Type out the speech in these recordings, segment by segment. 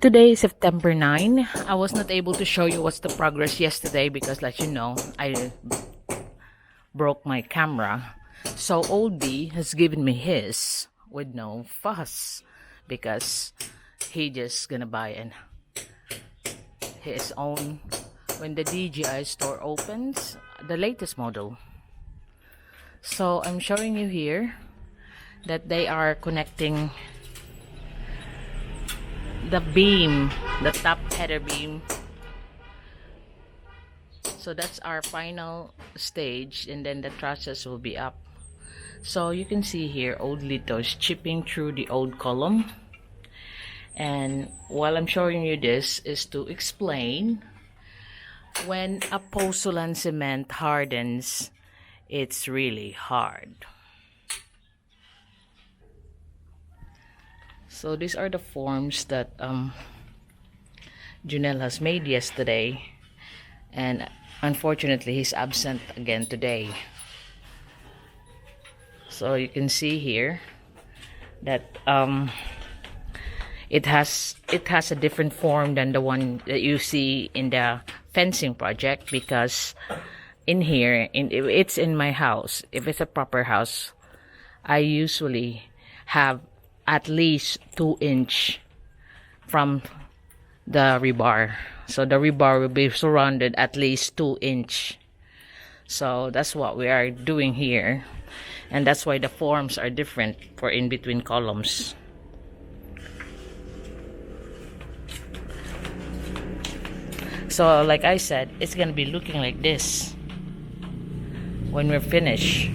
Today is September 9. I was not able to show you what's the progress yesterday because, like you know, I broke my camera. So Old B has given me his with no fuss because he just gonna buy his own when the DJI store opens, the latest model. So I'm showing you here that they are connecting the beam, the top header beam. So that's our final stage, and then the trusses will be up. So you can see here old Lito is chipping through the old column, and while I'm showing you this is to explain when a pozzolan cement hardens, it's really hard. So these are the forms that Junel has made yesterday, and unfortunately he's absent again today. So you can see here that it has a different form than the one that you see in the fencing project, because in here it's in my house. If it's a proper house, I usually have at least 2-inch from the rebar. So the rebar will be surrounded at least 2-inch. So that's what we are doing here, and that's why the forms are different for in between columns. So like I said, it's gonna be looking like this when we're finished.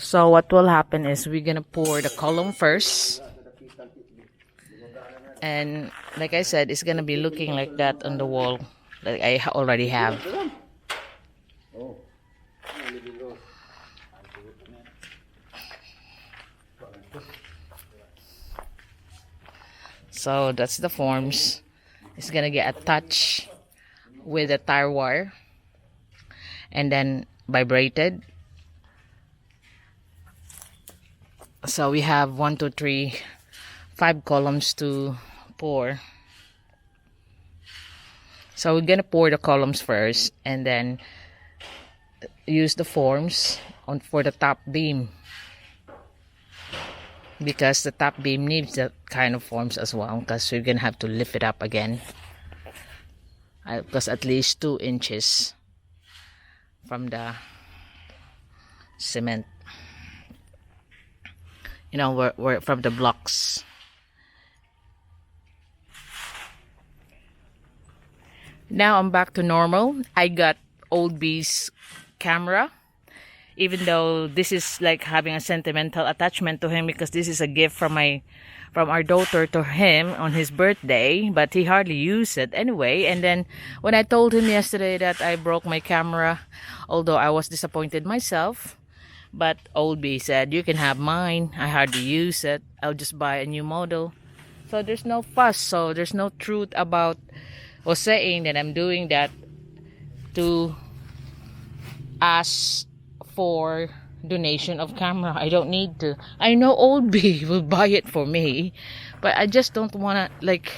So what will happen is we're gonna pour the column first, and like I said, it's gonna be looking like that on the wall that I already have. So that's the forms. It's gonna get attached with a tire wire and then vibrated. So we have 1, 2, 3, 5 columns to pour. So we're gonna pour the columns first and then use the forms for the top beam, because the top beam needs that kind of forms as well, because we're gonna have to lift it up again, because at least 2 inches from the cement, you know, we're from the blocks. Now I'm back to normal. I got Old B's camera, even though this is like having a sentimental attachment to him, because this is a gift from our daughter to him on his birthday, but he hardly used it anyway. And then when I told him yesterday that I broke my camera, although I was disappointed myself, but Old B said, you can have mine, I hardly use it, I'll just buy a new model. So there's no fuss, so there's no truth about or saying that I'm doing that to ask for donation of camera. I don't need to. I know Old B will buy it for me, but I just don't wanna, like,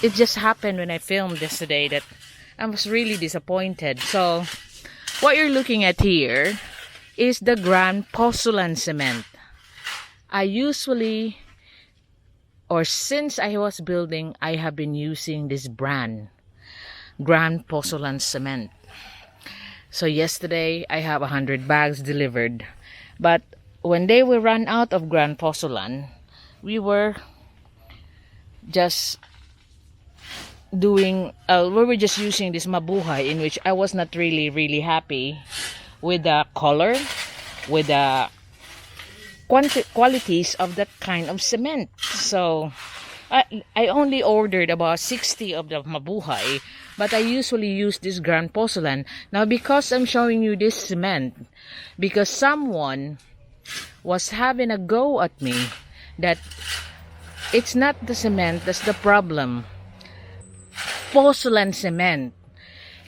it just happened when I filmed yesterday that I was really disappointed. So what you're looking at here is the Grand Pozzolan cement. I usually, or since I was building, I have been using this brand, Grand Pozzolan cement. So yesterday I have 100 bags delivered, but when they were run out of Grand Pozzolan, we were just doing we were just using this Mabuhay, in which I was not really happy with the color, with the qualities of that kind of cement. So I only ordered about 60 of the Mabuhay, but I usually use this Grand Pozzolan. Now, because I'm showing you this cement, because someone was having a go at me that it's not the cement that's the problem. Pozzolan cement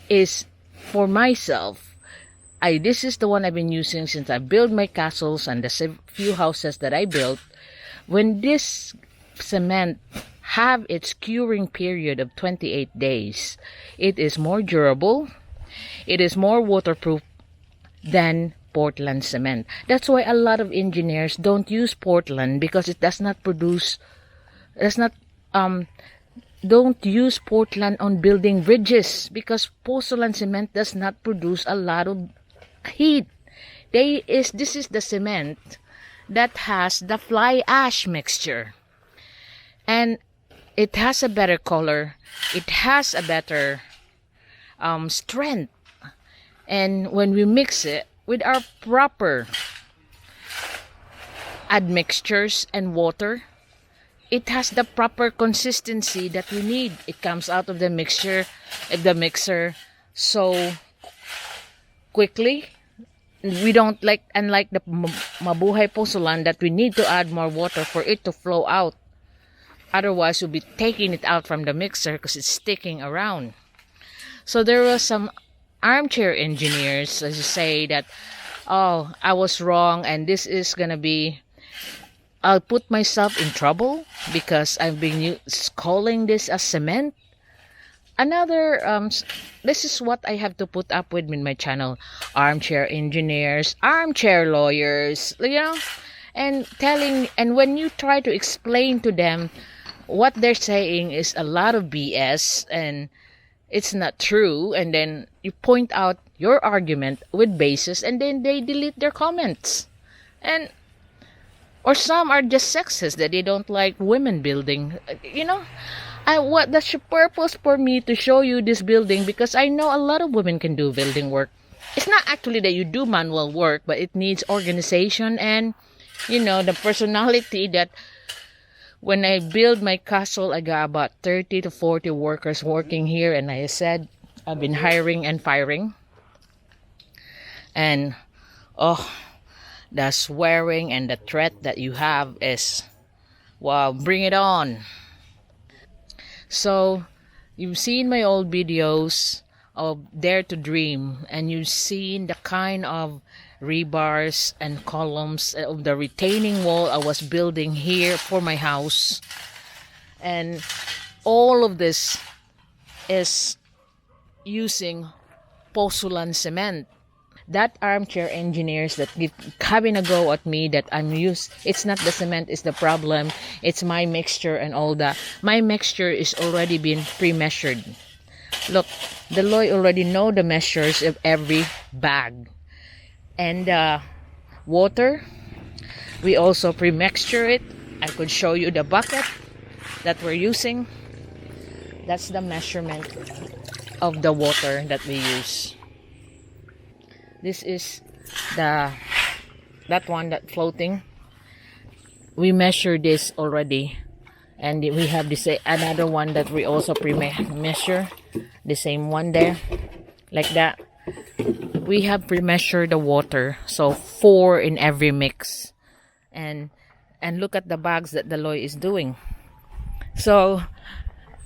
is, for myself, this is the one I've been using since I built my castles and the few houses that I built. When this cement have its curing period of 28 days, it is more durable, it is more waterproof than Portland cement. That's why a lot of engineers don't use Portland, because it does not produce, don't use Portland on building bridges, because porcelain cement does not produce a lot of heat. This is the cement that has the fly ash mixture, and it has a better color, it has a better strength, and when we mix it with our proper admixtures and water, it has the proper consistency that we need. It comes out of the mixture, so quickly. We don't like, unlike the mabuhay porcelain, that we need to add more water for it to flow out. Otherwise, we'll be taking it out from the mixer because it's sticking around. So there were some armchair engineers, as you say, that, oh, I was wrong, and this is gonna be, I'll put myself in trouble because I've been calling this as cement. Another, this is what I have to put up with in my channel. Armchair engineers, armchair lawyers, and when you try to explain to them what they're saying is a lot of BS and it's not true, and then you point out your argument with basis, and then they delete their comments. Or some are just sexist, that they don't like women building. That's the purpose for me to show you this building, because I know a lot of women can do building work. It's not actually that you do manual work, but it needs organization and, the personality that when I build my castle, I got about 30 to 40 workers working here, and I said, I've been hiring and firing. And, the swearing and the threat that you have is, wow, bring it on. So, you've seen my old videos of Dare to Dream, and you've seen the kind of rebars and columns of the retaining wall I was building here for my house. And all of this is using porcelain cement. That armchair engineers that keep having a go at me that it's not the cement is the problem, it's my mixture and all that. My mixture is already been pre-measured. Look, Deloy already know the measures of every bag. And water, we also pre-mixture it. I could show you the bucket that we're using. That's the measurement of the water that we use. This is that one that floating. We measured this already, and we have this another one that we also pre-measure, the same one there, like that. We have pre-measured the water, so 4 in every mix, and look at the bags that Deloy is doing. So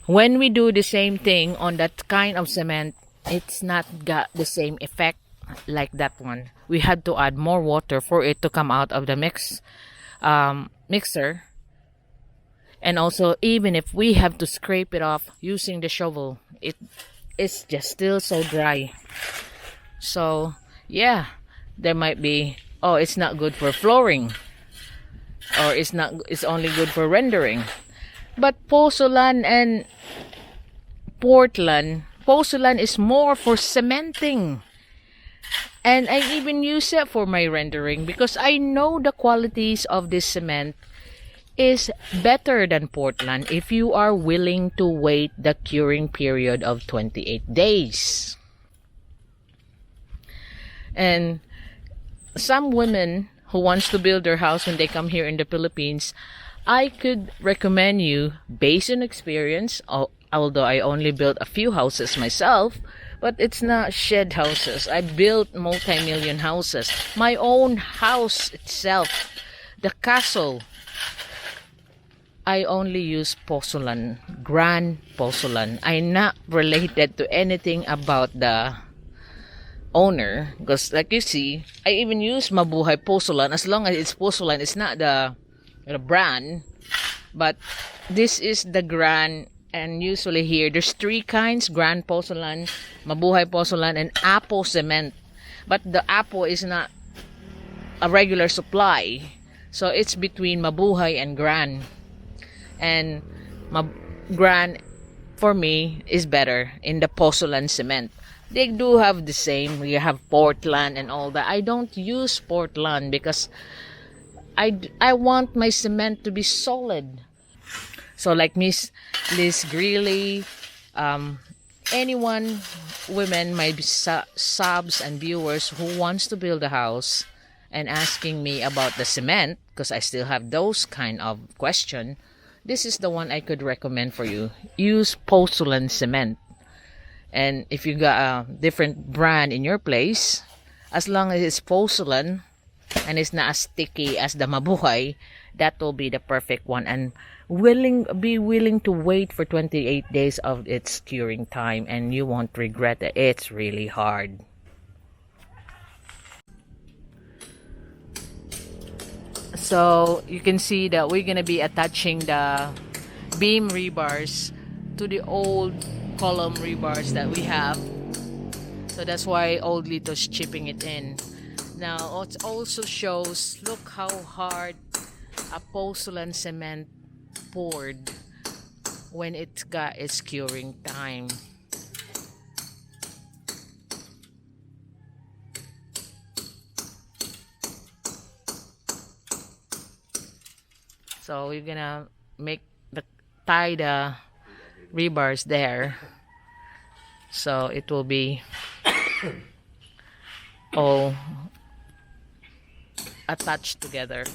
when we do the same thing on that kind of cement, it's not got the same effect like that one. We had to add more water for it to come out of the mixer, and also even if we have to scrape it off using the shovel, it's just still so dry. So yeah, there might be, it's not good for flooring, or it's only good for rendering. But porcelain and Portland, porcelain is more for cementing. And I even use it for my rendering because I know the qualities of this cement is better than Portland if you are willing to wait the curing period of 28 days. And some women who wants to build their house when they come here in the Philippines, I could recommend you, based on experience, although I only built a few houses myself, but it's not shed houses. I built multi-million houses. My own house itself, the castle, I only use porcelain, grand porcelain. I'm not related to anything about the owner, because like you see, I even use Mabuhay Porcelain. As long as it's porcelain, it's not the brand, but this is the Grand. And usually here there's three kinds: Grand Porcelain, Mabuhay Porcelain, and Apo Cement. But the Apo is not a regular supply, so it's between Mabuhay and Grand. And Grand for me is better in the porcelain cement. They do have the same. We have Portland and all that. I don't use Portland because I want my cement to be solid. So like Miss Liz Greeley, anyone, women, my subs and viewers who wants to build a house and asking me about the cement, because I still have those kind of question, this is the one I could recommend for you. Use porcelain cement. And if you got a different brand in your place, as long as it's porcelain and it's not as sticky as the Mabuhay, that will be the perfect one. And be willing to wait for 28 days of its curing time, and you won't regret it. It's really hard. So you can see that we're gonna be attaching the beam rebars to the old column rebars that we have. So that's why old Lito's chipping it in. Now it also shows, look how hard a porcelain cement poured when it got its curing time. So we're gonna tie the rebars there, so it will be all attached together.